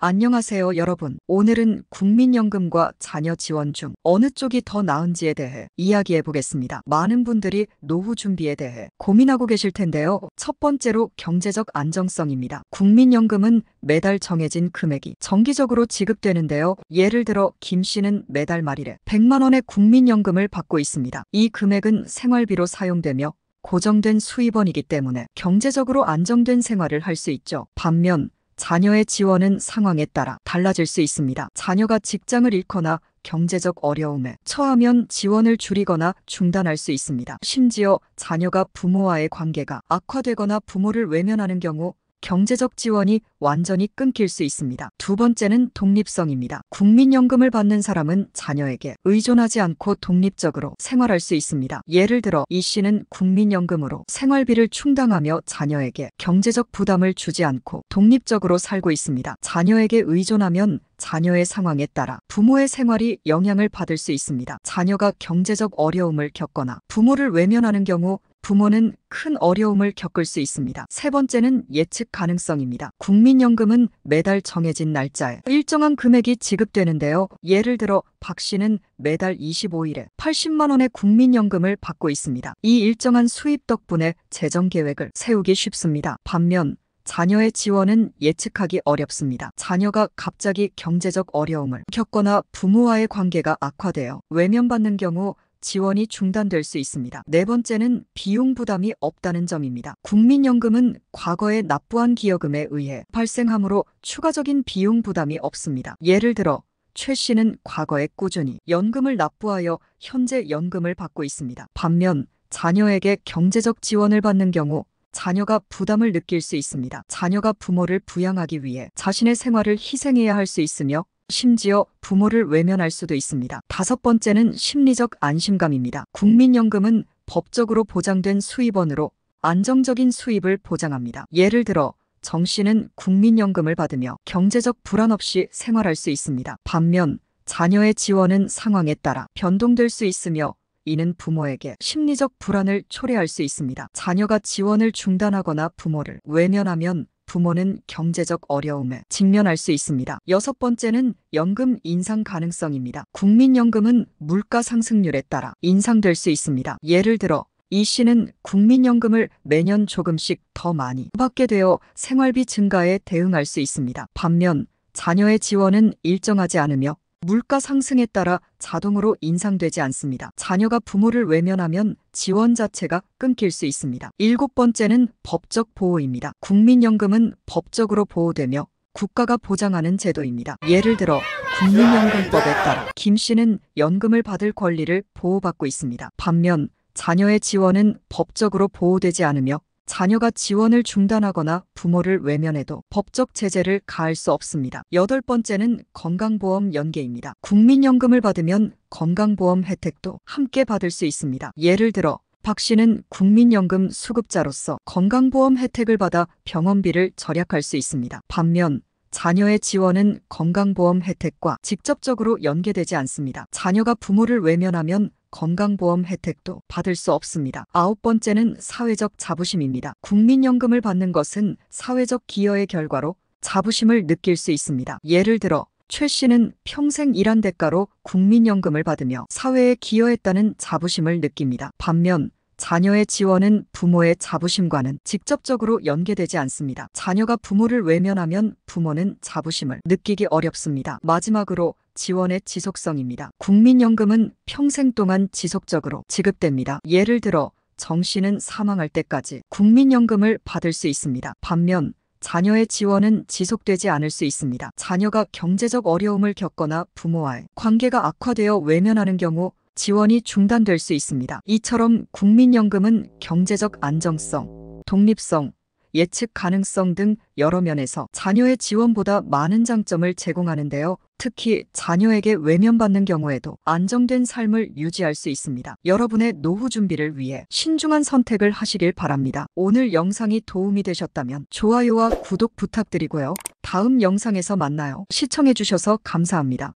안녕하세요, 여러분. 오늘은 국민연금과 자녀 지원 중 어느 쪽이 더 나은지에 대해 이야기해 보겠습니다. 많은 분들이 노후 준비에 대해 고민하고 계실 텐데요. 첫 번째로 경제적 안정성입니다. 국민연금은 매달 정해진 금액이 정기적으로 지급되는데요. 예를 들어 김 씨는 매달 말일에 100만 원의 국민연금을 받고 있습니다. 이 금액은 생활비로 사용되며 고정된 수입원이기 때문에 경제적으로 안정된 생활을 할 수 있죠. 반면 자녀의 지원은 상황에 따라 달라질 수 있습니다. 자녀가 직장을 잃거나 경제적 어려움에 처하면 지원을 줄이거나 중단할 수 있습니다. 심지어 자녀가 부모와의 관계가 악화되거나 부모를 외면하는 경우 경제적 지원이 완전히 끊길 수 있습니다. 두 번째는 독립성입니다. 국민연금을 받는 사람은 자녀에게 의존하지 않고 독립적으로 생활할 수 있습니다. 예를 들어 이 씨는 국민연금으로 생활비를 충당하며 자녀에게 경제적 부담을 주지 않고 독립적으로 살고 있습니다. 자녀에게 의존하면 자녀의 상황에 따라 부모의 생활이 영향을 받을 수 있습니다. 자녀가 경제적 어려움을 겪거나 부모를 외면하는 경우 부모는 큰 어려움을 겪을 수 있습니다. 세 번째는 예측 가능성입니다. 국민연금은 매달 정해진 날짜에 일정한 금액이 지급되는데요. 예를 들어 박 씨는 매달 25일에 80만 원의 국민연금을 받고 있습니다. 이 일정한 수입 덕분에 재정 계획을 세우기 쉽습니다. 반면 자녀의 지원은 예측하기 어렵습니다. 자녀가 갑자기 경제적 어려움을 겪거나 부모와의 관계가 악화되어 외면받는 경우 지원이 중단될 수 있습니다. 네 번째는 비용 부담이 없다는 점입니다. 국민연금은 과거에 납부한 기여금에 의해 발생하므로 추가적인 비용 부담이 없습니다. 예를 들어 최 씨는 과거에 꾸준히 연금을 납부하여 현재 연금을 받고 있습니다. 반면 자녀에게 경제적 지원을 받는 경우 자녀가 부담을 느낄 수 있습니다. 자녀가 부모를 부양하기 위해 자신의 생활을 희생해야 할 수 있으며 심지어 부모를 외면할 수도 있습니다. 다섯 번째는 심리적 안심감입니다. 국민연금은 법적으로 보장된 수입원으로 안정적인 수입을 보장합니다. 예를 들어 정 씨는 국민연금을 받으며 경제적 불안 없이 생활할 수 있습니다. 반면 자녀의 지원은 상황에 따라 변동될 수 있으며 이는 부모에게 심리적 불안을 초래할 수 있습니다. 자녀가 지원을 중단하거나 부모를 외면하면 부모는 경제적 어려움에 직면할 수 있습니다. 여섯 번째는 연금 인상 가능성입니다. 국민연금은 물가 상승률에 따라 인상될 수 있습니다. 예를 들어 이 씨는 국민연금을 매년 조금씩 더 많이 받게 되어 생활비 증가에 대응할 수 있습니다. 반면 자녀의 지원은 일정하지 않으며 물가 상승에 따라 자동으로 인상되지 않습니다. 자녀가 부모를 외면하면 지원 자체가 끊길 수 있습니다. 일곱 번째는 법적 보호입니다. 국민연금은 법적으로 보호되며 국가가 보장하는 제도입니다. 예를 들어 국민연금법에 따라 김 씨는 연금을 받을 권리를 보호받고 있습니다. 반면 자녀의 지원은 법적으로 보호되지 않으며 자녀가 지원을 중단하거나 부모를 외면해도 법적 제재를 가할 수 없습니다. 여덟 번째는 건강보험 연계입니다. 국민연금을 받으면 건강보험 혜택도 함께 받을 수 있습니다. 예를 들어 박 씨는 국민연금 수급자로서 건강보험 혜택을 받아 병원비를 절약할 수 있습니다. 반면 자녀의 지원은 건강보험 혜택과 직접적으로 연계되지 않습니다. 자녀가 부모를 외면하면 건강보험 혜택도 받을 수 없습니다. 아홉 번째는 사회적 자부심입니다. 국민연금을 받는 것은 사회적 기여의 결과로 자부심을 느낄 수 있습니다. 예를 들어 최 씨는 평생 일한 대가로 국민연금을 받으며 사회에 기여했다는 자부심을 느낍니다. 반면 자녀의 지원은 부모의 자부심과는 직접적으로 연계되지 않습니다. 자녀가 부모를 외면하면 부모는 자부심을 느끼기 어렵습니다. 마지막으로 지원의 지속성입니다. 국민연금은 평생 동안 지속적으로 지급됩니다. 예를 들어 정 씨는 사망할 때까지 국민연금을 받을 수 있습니다. 반면 자녀의 지원은 지속되지 않을 수 있습니다. 자녀가 경제적 어려움을 겪거나 부모와의 관계가 악화되어 외면하는 경우 지원이 중단될 수 있습니다. 이처럼 국민연금은 경제적 안정성, 독립성, 예측 가능성 등 여러 면에서 자녀의 지원보다 많은 장점을 제공하는데요. 특히 자녀에게 외면받는 경우에도 안정된 삶을 유지할 수 있습니다. 여러분의 노후 준비를 위해 신중한 선택을 하시길 바랍니다. 오늘 영상이 도움이 되셨다면 좋아요와 구독 부탁드리고요. 다음 영상에서 만나요. 시청해주셔서 감사합니다.